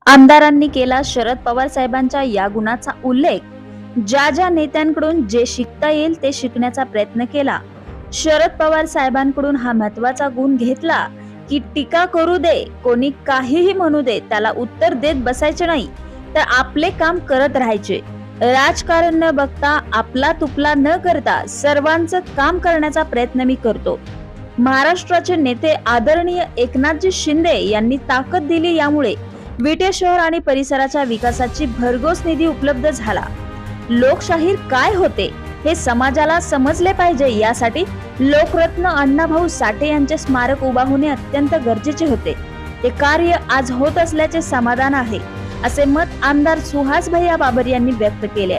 आमदारांनी केला शरद पवार साहेबांच्या या गुणाचा उल्लेख. ज्या ज्या नेत्यांकडून जे शिकता येईल ते शिकण्याचा प्रयत्न केला. शरद पवार साहेबांकडून हा महत्वाचा गुण घेतला की टीका करू दे, कोणी काहीही म्हणू दे, त्याला उत्तर देत बसायचे नाही, तर आपले काम करत राहायचे. राजकारण न बघता, आपला तुपला न करता सर्वांचं काम करण्याचा प्रयत्न मी करतो. महाराष्ट्राचे नेते आदरणीय एकनाथजी शिंदे यांनी ताकद दिली, यामुळे विटे शहर आणि परिसराच्या विकासाची भरघोस निधी उपलब्ध झाला. लोकशाहीर काय होते हे समाजाला समजले पाहिजे, यासाठी लोकरत्न अण्णाभाऊ साठे यांचे स्मारक उभा होणे अत्यंत गरजेचे होते. ते कार्य आज होत असल्याचे समाधान आहे, असे मत आमदार सुहास भैया बाबर यांनी व्यक्त केले.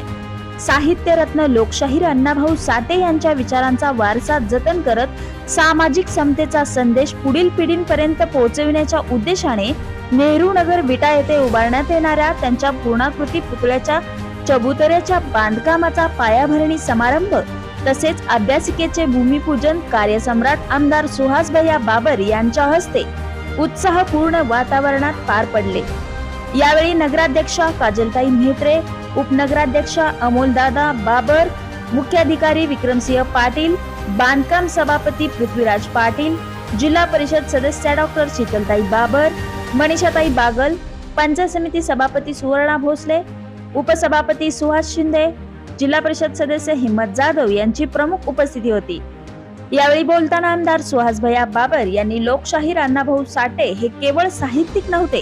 साहित्यरत्न लोकशाहीर अण्णाभाऊ साठे यांच्या विचारांचा वारसा जतन करत सामाजिक समतेचा संदेश पुढील पिढींपर्यंत पोहोचविण्याच्या उद्देशाने नेहरू नगर विटा येथे उभारण्यात येणाऱ्या त्यांच्या पूर्णाकृती पुतळ्याच्या चबुतऱ्याच्या बांधकामाचा पायाभरणी समारंभ तसेच अभ्यासिकेचे भूमिपूजन कार्यसम्राट आमदार सुहास भैया बाबर यांच्या हस्ते उत्साहपूर्ण वातावरणात पार पडले. यावेळी नगराध्यक्षा काजलताई म्हेत्रे, उपनगराध्यक्षा अमोलदादा बाबर, मुख्याधिकारी विक्रमसिंह पाटील, बांधकाम सभापती पृथ्वीराज पाटील, जिल्हा परिषद सदस्या डॉक्टर शीतलताई बाबर, मनीषाताई बागल, पंचायत समिती सभापती सुवर्णा भोसले, उपसभापती सुहास शिंदे, जिल्हा परिषद सदस्य हिम्मत जाधव यांची प्रमुख उपस्थिती होती. यावेळी बोलताना आमदार सुहास भैया बाबर यांनी लोकशाहीर अण्णाभाऊ साठे हे केवळ साहित्यिक नव्हते,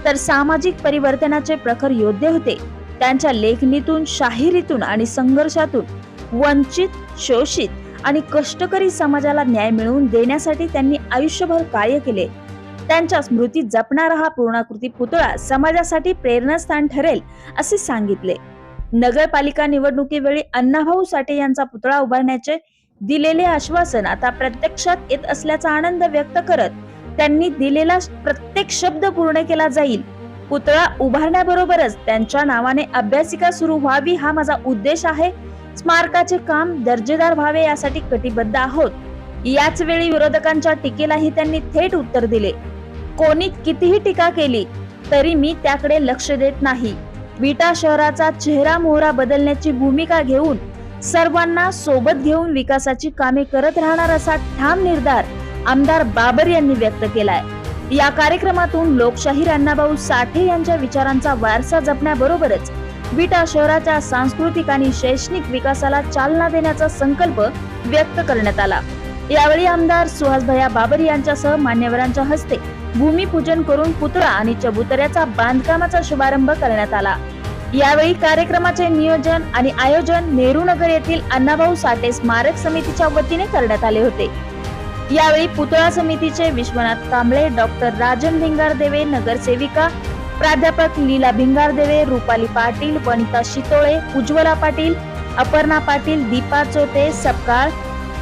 तर सामाजिक परिवर्तनाचे प्रखर योद्धे होते. त्यांच्या लेखणीतून, शाहिरीतून आणि संघर्षातून वंचित, शोषित आणि कष्टकरी समाजाला न्याय मिळवून देण्यासाठी त्यांनी आयुष्यभर कार्य केले. त्यांच्या स्मृती जपणारा हा पूर्णाकृती पुतळा समाजासाठी प्रेरणास्थान ठरेल, असे सांगितले. नगरपालिका निवडणुकीवेळी अण्णाभाऊ साठे यांचा पुतळा उभारण्याचे दिलेले आश्वासन आता प्रत्यक्षात येत असल्याचा आनंद व्यक्त करत त्यांनी दिलेला प्रत्येक शब्द पूर्ण केला जाईल. पुतळा उभारण्याबरोबरच त्यांच्या नावाने अभ्यासिका सुरू व्हावी, हा माझा उद्देश आहे. स्मारकाचे काम दर्जेदार व्हावे यासाठी कटिबद्ध आहोत. याच वेळी विरोधकांच्या टीकेलाही त्यांनी थेट उत्तर दिले. कोणी कितीही टीका केली तरी मी त्याकडे लक्ष देत नाही. विटा शहराचा चेहरा मोहरा बदलण्याची भूमिका घेऊन सर्वांना सोबत घेऊन विकासाची कामे करत राहणार असा ठाम निर्धार आमदार बाबर यांनी व्यक्त केलाय. या कार्यक्रमातून लोकशाहीर अण्णाभाऊ साठे यांच्या विचारांचा वारसा जपण्याबरोबरच विटा शहराच्या सांस्कृतिक आणि शैक्षणिक विकासाला चालना देण्याचा संकल्प व्यक्त करण्यात आला. यावेळी आमदार सुहास भैया बाबर यांच्यासह मान्यवरांच्या हस्ते भूमिपूजन करून पुतळा आणि चबुतऱ्याचा बांधकामाचा शुभारंभ करण्यात आला. यावेळी कार्यक्रमाचे नियोजन आणि आयोजन नेहरू नगर येथील अण्णाभाऊ साठे स्मारक समितीच्या वतीने करण्यात आले होते. यावेळी पुतळा समितीचे विश्वनाथ कांबळे, डॉक्टर राजन भिंगारदेवे, नगरसेविका प्राध्यापक लीला भिंगारदेवे, रुपाली पाटील, वनिता शितोळे, उज्ज्वला पाटील, अपर्णा पाटील, दीपा चोते, सपकाळ,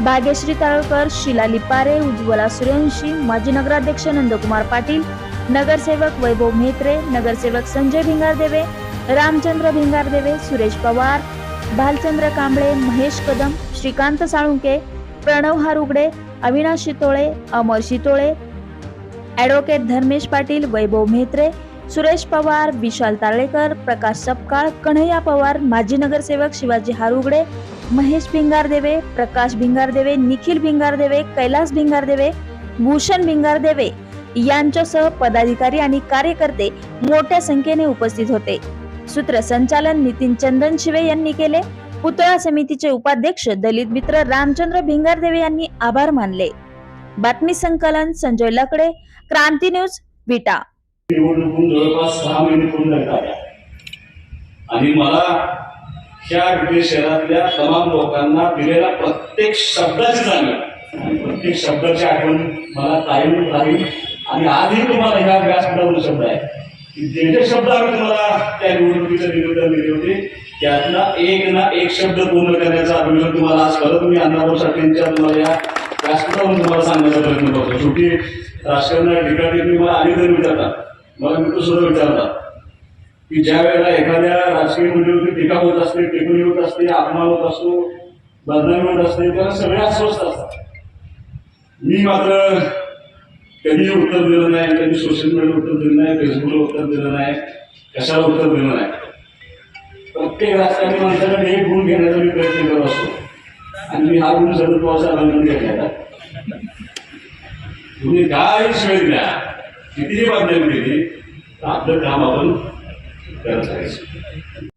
भाग्यश्री ताळकर, शीला लिपारे, उज्ज्वला सूर्यवंशी, माजी नगराध्यक्ष नंदकुमार पाटील, नगरसेवक वैभव म्हेत्रे, नगरसेवक संजय भिंगारदेवे, रामचंद्र भिंगारदेवे, सुरेश पवार, भालचंद्र कांबळे, महेश कदम, श्रीकांत साळुंके, प्रणव हारुगडे, अविनाश शितोळे, अमर शितोळे, ॲडव्होकेट धर्मेश पाटील, वैभव म्हेत्रे, सुरेश पवार, विशाल तारळेकर, प्रकाश सपकाळ, कन्हैया पवार, माजी नगरसेवक शिवाजी हारुगडे, महेश भिंगारदेवे, प्रकाश भिंगारदेवे, निखिल भिंगारदेवे, कैलास भिंगारदेवे, भूषण भिंगारदेवे यांच्यासह पदाधिकारी आणि कार्यकर्ते मोठ्या संख्येने उपस्थित होते. सूत्रसंचालन नितीन चंदन शिवे यांनी केले. पुतळा समितीचे उपाध्यक्ष दलित मित्र रामचंद्र भिंगारदेवे यांनी आभार मानले. बातमी संकलन संजय लकडे, क्रांती न्यूज, विटा. निवडणूक जवळपास 6 महिने पूर्ण झाले आणि मला ह्या विटे शहरातल्या तमाम लोकांना दिलेल्या प्रत्येक शब्दाची जाणीव, प्रत्येक शब्दाची आठवण मला कायम राहील. आणि आजही तुम्हाला ह्या व्यासपीठावरून शब्द आहे की जे जे शब्द आम्ही तुम्हाला त्या निवडणुकीचं निवेदन दिले होते त्यातला एक ना एक शब्द पूर्ण करण्याचा अभिमान तुम्हाला आज परत मी अण्णाभाऊ साठेंच्या तुम्हाला या व्यासपीठावरून तुम्हाला सांगण्याचा प्रयत्न करतो. शेवटी राजकारणात ठिकाणी मला अनेक जण विचारतात, मला मित्र सुद्धा विचारतात की ज्या वेळेला एखाद्या राजकीय मंडळीवरती टीका होत असते, टिप्पणी होत असते, अपमान होत असतो, बदनामी होत असते, तेव्हा सगळे अस्वस्थ असतात. मी मात्र कधी उत्तर दिलं नाही, कधी सोशल मीडियावर उत्तर दिलं नाही, फेसबुकला उत्तर दिलं नाही, कशाला उत्तर दिलं नाही. प्रत्येक राजकारणी माणसाकडे एक गुण घेण्याचा मी प्रयत्न करत असतो आणि मी हा गुण शरद पवार साहेबांकडे घेतला. तुम्ही काही शिवाय द्या, कितीही बातम्या केली तर आपलं काम आपण करत राहायचं.